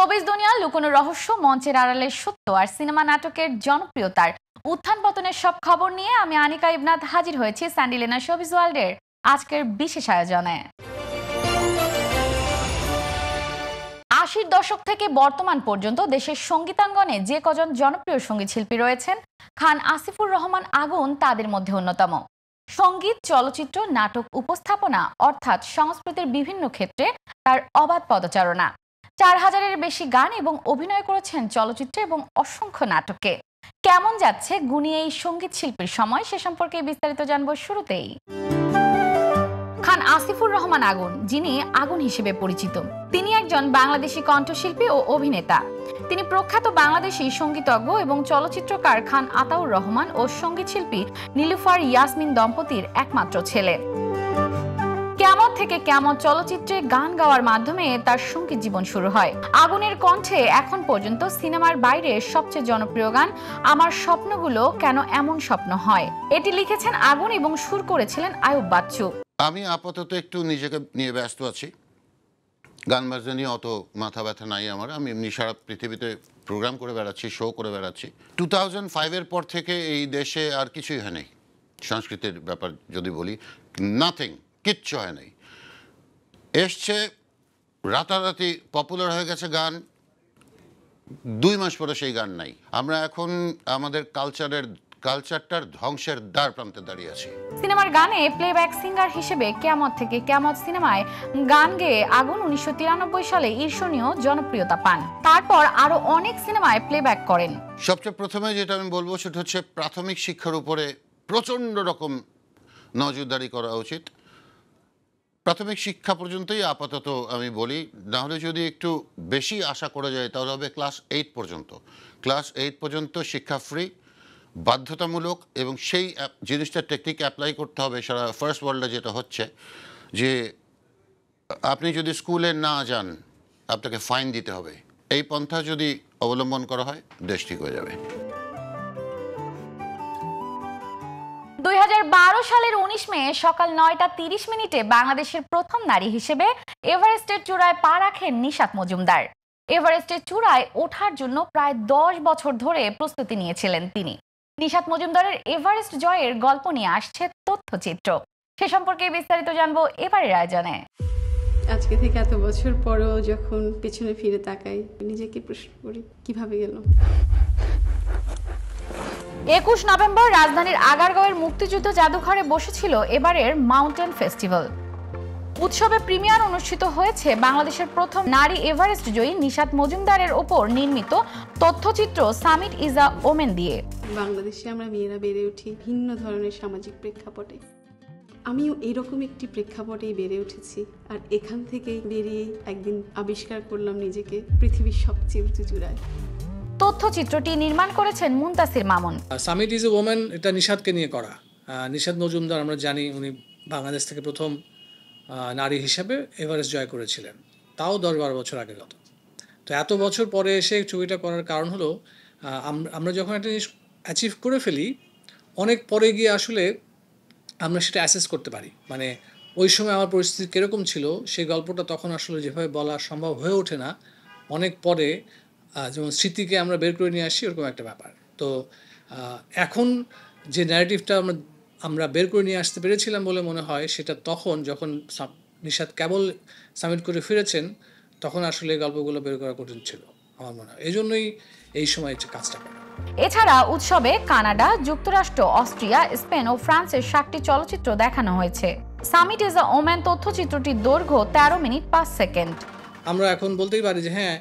Showbiz দুনিয়া লুকোনো রহস্য, মঞ্চের আড়ালের সত্য আর সিনেমা নাটকের জনপ্রিয়তার উত্থান পতনের সব খবর নিয়ে আমি আনিকা ইবনাথ হাজির হয়েছি স্যান্ডিলেনা শোবিজ ওয়ার্ল্ডের আজকের বিশেষ আয়োজনে। ৮০ দশক থেকে বর্তমান পর্যন্ত দেশের সঙ্গীতাঙ্গনে যে কজন জনপ্রিয় সঙ্গীত শিল্পী রয়েছেন, খান আসিফুর রহমান আগুন তাদের মধ্যে অন্যতম। সঙ্গীত, চলচ্চিত্র, নাটক, উপস্থাপনা অর্থাৎ সংস্কৃতির বিভিন্ন ক্ষেত্রে তার অবাধ পদচারণা। ৪,০০০-এর বেশি গান এবং অভিনয় করেছেন চলচ্চিত্রে এবং অসংখ্য নাটকে। কেমন যাচ্ছে গুণী এই সঙ্গীত শিল্পীর সময়, সে সম্পর্কে বিস্তারিত জানবো শুরুতেই। খান আসিফুর রহমান আগুন, যিনি আগুন হিসেবে পরিচিত, তিনি একজন বাংলাদেশি কণ্ঠশিল্পী ও অভিনেতা। তিনি প্রখ্যাত বাংলাদেশি সঙ্গীতজ্ঞ এবং চলচ্চিত্রকার খান আতাউর রহমান ও সঙ্গীতশিল্পী নীলুফার ইয়াসমিন দম্পতির একমাত্র ছেলে। কেমন থেকে কেমন চলচ্চিত্রে গান গাওয়ার মাধ্যমে তার সঙ্গীত জীবন শুরু হয়। আগুনের কণ্ঠে এখন পর্যন্ত সিনেমার বাইরে সবচেয়ে জনপ্রিয় গান আমার স্বপ্নগুলো কেন এমন স্বপ্ন হয়, এটি লিখেছেন আগুন এবং সুর করেছিলেন আয়ুব বাচ্চু। আমি আপাতত একটু নিজেকে নিয়ে ব্যস্ত আছি, গান বাজনা নিয়ে অত মাথা ব্যথা নাই আমার। আমি এমনি সারা পৃথিবীতে প্রোগ্রাম করে বেড়াচ্ছি, শো করে বেড়াচ্ছি। 2005-এর পর থেকে এই দেশে আর কিছুই হয় নাই সংস্কৃতির ব্যাপার যদি বলি, নাথিং, কিচ্ছু হয় নাই। এসছে রাতারাতি পপুলার হয়ে গেছে গান, 2 মাস পরে সেই গান নাই। আমরা এখন আমাদের কালচারটার ধ্বংসের দ্বার প্রান্তে দাঁড়িয়ে আছি। সিনেমার গানে প্লেব্যাক সিঙ্গার হিসেবে কেয়ামত থেকে কেয়ামত সিনেমায় গান গেয়ে আগুন 1993 সালে ঈর্ষণীয় জনপ্রিয়তা পান। তারপর আরো অনেক সিনেমায় প্লেব্যাক করেন। সবচেয়ে প্রথমে যেটা আমি বলবো সেটা হচ্ছে প্রাথমিক শিক্ষার উপরে প্রচণ্ড রকম নজরদারি করা উচিত। প্রাথমিক শিক্ষা পর্যন্তই আপাতত আমি বলি, না হলে যদি একটু বেশি আশা করা যায় তাহলে হবে ক্লাস 8 পর্যন্ত। ক্লাস 8 পর্যন্ত শিক্ষা ফ্রি, বাধ্যতামূলক, এবং সেই জিনিসটা টেকনিক অ্যাপ্লাই করতে হবে সারা ফার্স্ট ওয়ার্ল্ডে। যেটা হচ্ছে যে আপনি যদি স্কুলে না যান আপনাকে ফাইন দিতে হবে। এই পন্থা যদি অবলম্বন করা হয় দেশ ঠিক হয়ে যাবে। 2012 সালের 19 মে সকাল 9:30 বাংলাদেশের প্রথম নারী হিসেবে এভারেস্টের চূড়ায় পা রাখেন নিশাত মজুমদার। এভারেস্টের চূড়ায় ওঠার জন্য প্রায় 10 বছর ধরে প্রস্তুতি নিয়েছিলেন তিনি। নিশাত মজুমদারের এভারেস্ট জয়ের গল্প নিয়ে আসছে তথ্যচিত্র, সে সম্পর্কে বিস্তারিত জানবো এবারের আয়োজনে। আজকে থেকে এত বছর পরেও যখন পেছনে ফিরে তাকাই, নিজেকে প্রশ্ন করি কিভাবে গেল। 21 নভেম্বর রাজধানীর আগারগাঁওয়ের মুক্তিযুদ্ধ জাদুঘরে বসেছিল এবারের মাউন্টেন ফেস্টিভ্যাল। উৎসবে প্রিমিয়ার অনুষ্ঠিত হয়েছে বাংলাদেশের প্রথম নারী এভারেস্ট জয়ী নিশাত মজুমদারের ওপর নির্মিত তথ্যচিত্র সামিট ইজ আ ওমেন দিয়ে। বাংলাদেশে আমরা মেয়েরা বেড়ে উঠি ভিন্ন ধরনের সামাজিক প্রেক্ষাপটে। আমিও এরকম একটি প্রেক্ষাপটেই বেড়ে উঠেছি, আর এখান থেকেই বেরিয়েই একদিন আবিষ্কার করলাম নিজেকে পৃথিবীর সবচেয়ে উঁচু চূড়ায়। তথ্যচিত্রটি নির্মাণ করেছেন Muntasir Mamun. Summit is a women এটা নিশাতকে নিয়ে করা। নিশাত মজুমদার আমরা জানি উনি বাংলাদেশ থেকে প্রথম নারী হিসেবে এভারেস্ট জয় করেছিলেন, তাও 10-12 বছর আগে গত। তো এত বছর পরে এসে ছবিটা করার কারণ হলো আমরা যখন একটা জিনিস অ্যাচিভ করে ফেলি অনেক পরে গিয়ে আসলে আমরা সেটা অ্যাসেস করতে পারি। মানে ওই সময় আমার পরিস্থিতি কীরকম ছিল সেই গল্পটা তখন আসলে যেভাবে বলা সম্ভব হয়ে ওঠে না, অনেক পরে যেমন স্মৃতিকে আমরা বের করে নিয়ে আসি ওরকম একটা ব্যাপার। তো এখন যে ন্যারেটিভটা আমরা বের করে নিয়ে আসতে পেরেছিলাম বলে মনে হয় সেটা তখন যখন নিশাত কেবল সামিট করে ফিরেছেন তখন আসলে গল্পগুলো বের করা কঠিন ছিল আমার মনে হয়। এই জন্যই এই সময় কাজটা করা। এছাড়া উৎসবে কানাডা, যুক্তরাষ্ট্র, অস্ট্রিয়া, স্পেন ও ফ্রান্সের 7টি চলচ্চিত্র দেখানো হয়েছে। সামিট ইজ আ ওমেন তথ্যচিত্রটির দৈর্ঘ্য 13 মিনিট 5 সেকেন্ড। আমরা এখন বলতেই পারি যে হ্যাঁ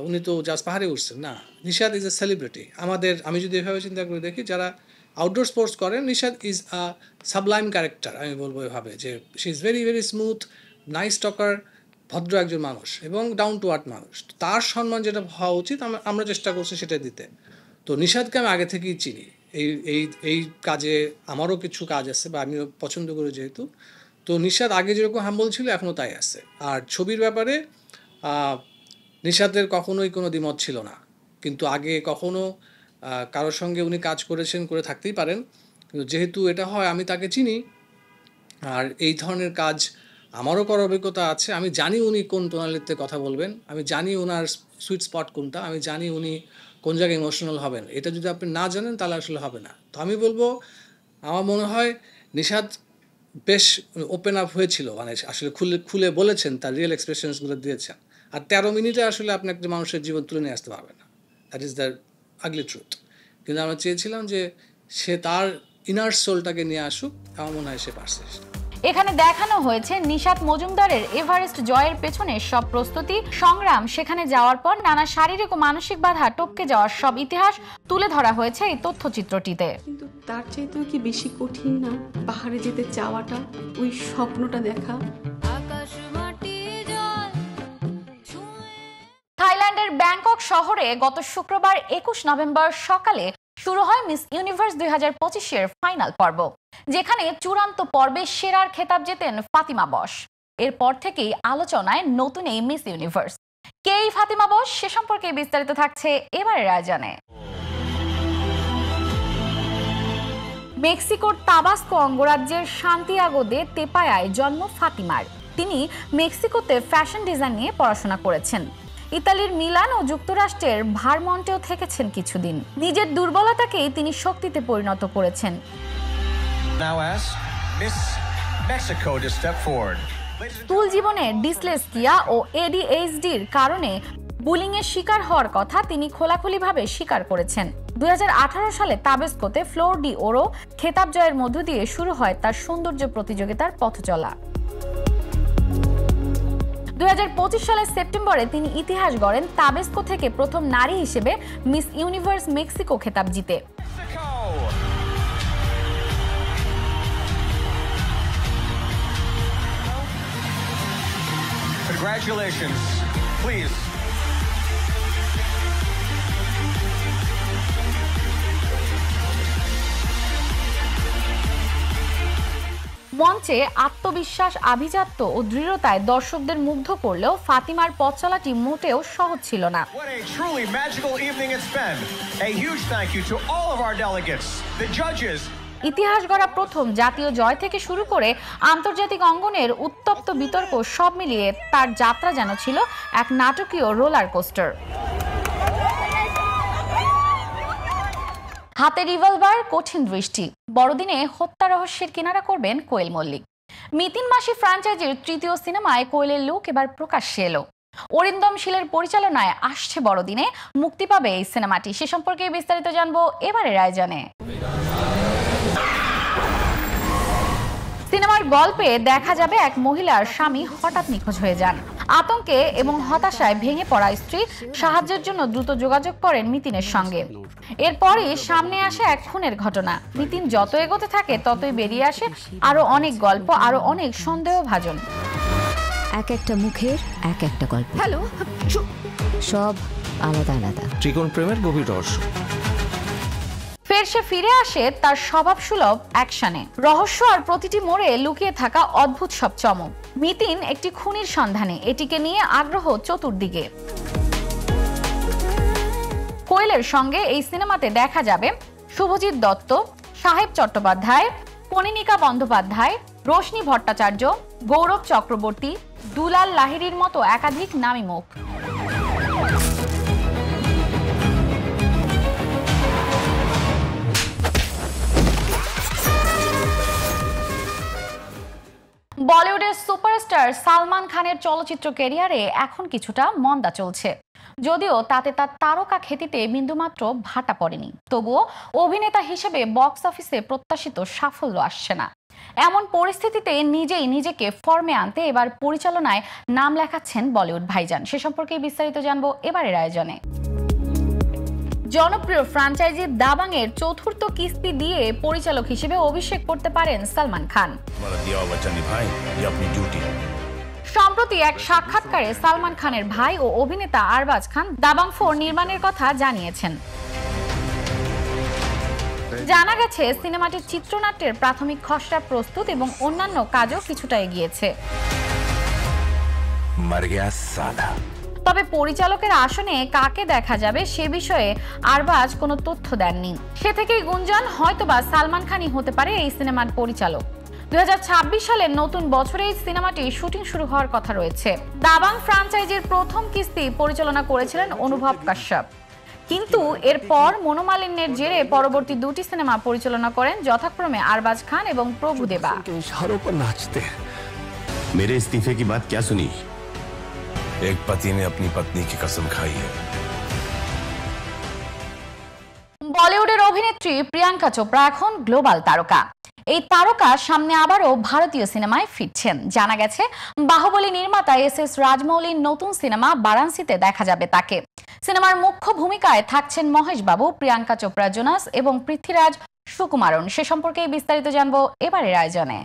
উনি তো জাস্ট পাহাড়ে উঠছেন না, নিশাত ইজ এ সেলিব্রিটি। আমি যদি এভাবে চিন্তা করে দেখি যারা আউটডোর স্পোর্টস করেন, Nishat is a Sublime character. আমি বলবো এভাবে যে she is very very smooth, nice talker, ভদ্র একজন মানুষ এবং ডাউন টু আর্থ মানুষ। তার সম্মান যেটা হওয়া উচিত আমরা চেষ্টা করছি সেটা দিতে। তো নিশাতকে আমি আগে থেকেই চিনি, এই কাজে আমারও কিছু কাজ আছে বা আমিও পছন্দ করি যেহেতু। তো নিশাত আগে যেরকম হাম্বল ছিল এখনও তাই আছে। আর ছবির ব্যাপারে নিশাতের কখনোই কোনো দ্বিমত ছিল না, কিন্তু আগে কখনো কারোর সঙ্গে উনি কাজ করেছেন, করে থাকতেই পারেন, কিন্তু যেহেতু এটা হয় আমি তাকে চিনি আর এই ধরনের কাজ আমারও করার অভিজ্ঞতা আছে, আমি জানি উনি কোন টোনালিতে কথা বলবেন, আমি জানি ওনার সুইট স্পট কোনটা, আমি জানি উনি কোন জায়গায় ইমোশনাল হবেন। এটা যদি আপনি না জানেন তাহলে আসলে হবে না। তো আমি বলবো, আমার মনে হয় নিশাদ বেশ ওপেন আপ হয়েছিল, মানে আসলে খুলে বলেছেন, তার রিয়েল এক্সপ্রেশনসগুলো দিয়েছেন। আর 13 মিনিটে আসলে আপনি একটা মানুষের জীবন তুলে নিয়ে আসতে পারবেন না, that is the ugly truth. কিন্তু আমরা চেয়েছিলাম যে সে তার ইনার সোলটাকে নিয়ে আসুক, আমার মনে হয় সে পারছে। এখানে দেখানো হয়েছে নিশাত মজুমদারের এভারেস্ট জয়ের পেছনে সব প্রস্তুতি, সংগ্রাম, সেখানে যাওয়ার পর নানা শারীরিক ও মানসিক বাধা টপকে যাওয়ার সব ইতিহাস তুলে ধরা হয়েছে এই তথ্যচিত্রটিতে। কিন্তু তার চাইতেও কি বেশি কঠিন না পাহাড়ে যেতে চাওয়াটা, ওই স্বপ্নটা দেখা। থাইল্যান্ডের ব্যাংকক শহরে গত শুক্রবার 21 নভেম্বর সকালে শুরু হয় মিস ইউনিভার্স 2025-এর ফাইনাল পর্ব, যেখানে চূড়ান্ত পর্বে সেরার খেতাব জেতেন ফাতিমা বশ। এরপর থেকেই আলোচনায় নতুন এই মিস ইউনিভার্স। কে এই ফাতিমা বশ, সে সম্পর্কে বিস্তারিত থাকছে এবারের আয়োজনে। মেক্সিকোর তাবাস্কো অঙ্গরাজ্যের সান্তিয়াগো দে তেপায়ায় জন্ম ফাতিমার। তিনি মেক্সিকোতে ফ্যাশন ডিজাইন নিয়ে পড়াশোনা করেছেন। ইতালির মিলান ও যুক্তরাষ্ট্রের ভারমন্টেও থেকেছেন কিছুদিন। নিজের দুর্বলতাকেই তিনি শক্তিতে পরিণত করেছেন। স্কুল জীবনে ডিসলেক্সিয়া ও এডিএইচডির কারণে বুলিং এর শিকার হওয়ার কথা তিনি খোলাখুলিভাবে স্বীকার করেছেন। 2018 সালে তাবাস্কোতে ফ্লোর ডি ওরো খেতাব জয়ের মধ্য দিয়ে শুরু হয় তার সৌন্দর্য প্রতিযোগিতার পথচলা। 2025 সালের সেপ্টেম্বরে তিনি ইতিহাস গড়েন তাবাস্কো থেকে প্রথম নারী হিসেবে মিস ইউনিভার্স মেক্সিকো খেতাব জিতে। Congratulations. Please. মঞ্চে আত্মবিশ্বাস, আভিজাত্য ও দৃঢ়তায় দর্শকদের মুগ্ধ করলেও ফাতিমার পথ চলাটি মোটেও সহজ ছিল না। What a truly magical evening it's been. A huge thank you to all of our delegates, the judges. ইতিহাস গড়া প্রথম জাতীয় জয় থেকে শুরু করে আন্তর্জাতিক অঙ্গনের উত্তপ্ত বিতর্ক সব মিলিয়ে তার যাত্রা যেন ছিল এক নাটকীয় রোলার কোস্টার। হাতে রিভলভার, কঠিন দৃষ্টি, বড়দিনে হত্যা রহস্যের কিনারা করবেন কোয়েল মল্লিক। মিতিন মাসি ফ্র্যাঞ্চাইজির তৃতীয় সিনেমায় কোয়েলের লুক এবার প্রকাশ্যে এলো। অরিন্দম শীলের পরিচালনায় আসছে বড়দিনে, মুক্তি পাবে এই সিনেমাটি। সে সম্পর্কে বিস্তারিত জানবো এবারের আয়োজনে। সিনেমার গল্পে দেখা যাবে এক মহিলার স্বামী হঠাৎ নিখোঁজ হয়ে যান। আতঙ্কে এবং হতাশায় ভেঙে পড়া স্ত্রী সাহায্যের জন্য দ্রুত যোগাযোগ করেন মিতিনের সঙ্গে। এরপরই সামনে আসে এক খুনের ঘটনা। মিতিন যত এগোতে থাকে ততই বেরিয়ে আসে আরো অনেক গল্প, আরো অনেক সন্দেহভাজন। এক একটা মুখের এক একটা গল্প, হ্যালো, সব আলাদা আলাদা। ত্রিকোণ প্রেমের গভীর রহস্য। ফের সে ফিরে আসে তার স্বভাবসুলভ অ্যাকশনে। রহস্য আর প্রতিটি মোড়ে লুকিয়ে থাকা অদ্ভুত সব চমক। মিতিন একটি খুনির সন্ধানে, এটিকে নিয়ে আগ্রহ চতুর্দিকে। কোয়েলের সঙ্গে এই সিনেমাতে দেখা যাবে শুভজিৎ দত্ত, সাহেব চট্টোপাধ্যায়, কনিনিকা বন্দ্যোপাধ্যায়, রোশনি ভট্টাচার্য, গৌরব চক্রবর্তী, দুলাল লাহিড়ীর মতো একাধিক নামী মুখ। বলিউডের সুপারস্টার সালমান খানের চলচ্চিত্র ক্যারিয়ারে এখন কিছুটা মন্দা চলছে। যদিও তাতে তার তারকা খ্যাতিতে বিন্দুমাত্র ভাটা পড়েনি, তবুও অভিনেতা হিসেবে বক্স অফিসে প্রত্যাশিত সাফল্য আসছে না। এমন পরিস্থিতিতে নিজেই নিজেকে ফর্মে আনতে এবার পরিচালনায় নাম লেখাচ্ছেন বলিউড ভাইজান। সে সম্পর্কে বিস্তারিত জানবো এবারের আয়োজনে। জনপ্রিয় ফ্র্যাঞ্চাইজি দাবাং এর চতুর্থ কিস্তি দিয়ে পরিচালক হিসেবে অভিষেক করতে পারেন সালমান খান। সম্প্রতি এক সাক্ষাৎকারে সালমান খানের ভাই ও অভিনেতা আরবাজ খান দাবাং 4 নির্মাণের কথা জানিয়েছেন। জানা গেছে সিনেমাটির চিত্রনাট্যের প্রাথমিক খসড়া প্রস্তুত এবং অন্যান্য কাজও কিছুটা এগিয়েছে। তবে পরিচালকের আসনে কাকে দেখা যাবে সে বিষয়ে আরবাজ কোনো তথ্য দেননি। সে থেকেই গুঞ্জন হয়তোবা সালমান খানই হতে পারে এই সিনেমার পরিচালক। 2026 সালের নতুন বছরে এই সিনেমাটি শুটিং শুরু হওয়ার কথা রয়েছে। দাবাং ফ্র্যাঞ্চাইজির প্রথম কিস্তি পরিচালনা করেছিলেন অনুভব কাশ্যপ, কিন্তু এরপর মনোমালিন্যের জেরে পরবর্তী দুটি সিনেমা পরিচালনা করেন যথাক্রমে আরবাজ খান এবং প্রভুদেবা। मेरे इस्तीफे की बात क्या सुनी? एक पति ने अपनी पत्नी की कसम खाई है। বলিউডের অভিনেত্রী প্রিয়াঙ্কা চোপড়া এখন গ্লোবাল তারকা। এই তারকা সামনে আবারও ভারতীয় সিনেমায় ফিরছেন। জানা গেছে বাহুবলী নির্মাতা এস রাজমৌলির নতুন সিনেমা বারাণসীতে দেখা যাবে তাকে। সিনেমার মুখ্য ভূমিকায় থাকছেন মহেশ বাবু, প্রিয়াঙ্কা চোপড়া জোনাস এবং পৃথ্বীরাজ সুকুমারন। সে সম্পর্কে বিস্তারিত জানবো এবারের আয়োজনে।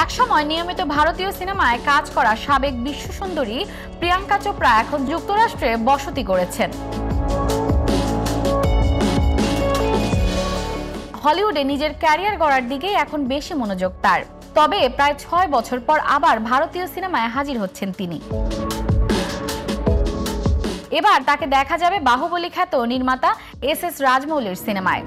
একসময় নিয়মিত ভারতীয় সিনেমায় কাজ করা সাবেক বিশ্বসুন্দরী প্রিয়াঙ্কা চোপড়া এখন যুক্তরাষ্ট্রে বসতি করেছেন। হলিউডে নিজের ক্যারিয়ার গড়ার দিকেই এখন বেশি মনোযোগ তার। তবে প্রায় 6 বছর পর আবার ভারতীয় সিনেমায় হাজির হচ্ছেন তিনি। এবার তাকে দেখা যাবে বাহুবলী খ্যাত নির্মাতা এস রাজমৌলির সিনেমায়।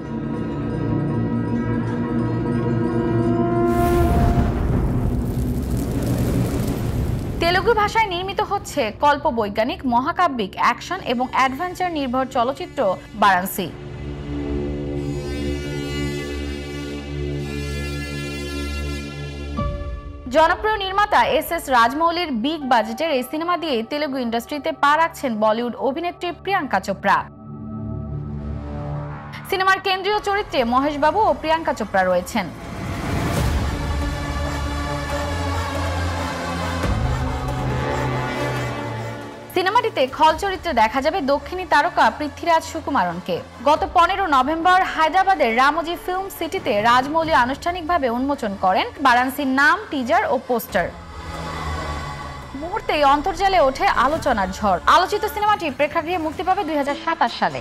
তেলুগু ভাষায় নির্মিত হচ্ছে কল্প বৈজ্ঞানিক, মহাকাব্যিক, অ্যাকশন এবং অ্যাডভেঞ্চার নির্ভর চলচ্চিত্র বারাণসী। জনপ্রিয় নির্মাতা এস রাজমৌলির বিগ বাজেটের এই সিনেমা দিয়ে তেলুগু ইন্ডাস্ট্রিতে পা রাখছেন বলিউড অভিনেত্রী প্রিয়াঙ্কা চোপড়া। সিনেমার কেন্দ্রীয় চরিত্রে মহেশ বাবু ও প্রিয়াঙ্কা চোপড়া রয়েছেন। সিনেমাটিতে খল চরিত্রে দেখা যাবে দক্ষিণী তারকা পৃথ্বীরাজ সুকুমারনকে। গত 15 নভেম্বর হায়দ্রাবাদের রামোজি ফিল্ম সিটিতে রাজমৌলি আনুষ্ঠানিকভাবে উন্মোচন করেন বারাণসীর নাম, টিজার ও পোস্টার। মুহূর্তেই অন্তর্জালে ওঠে আলোচনার ঝড়। আলোচিত সিনেমাটি প্রেক্ষাগৃহে মুক্তি পাবে 2027 সালে।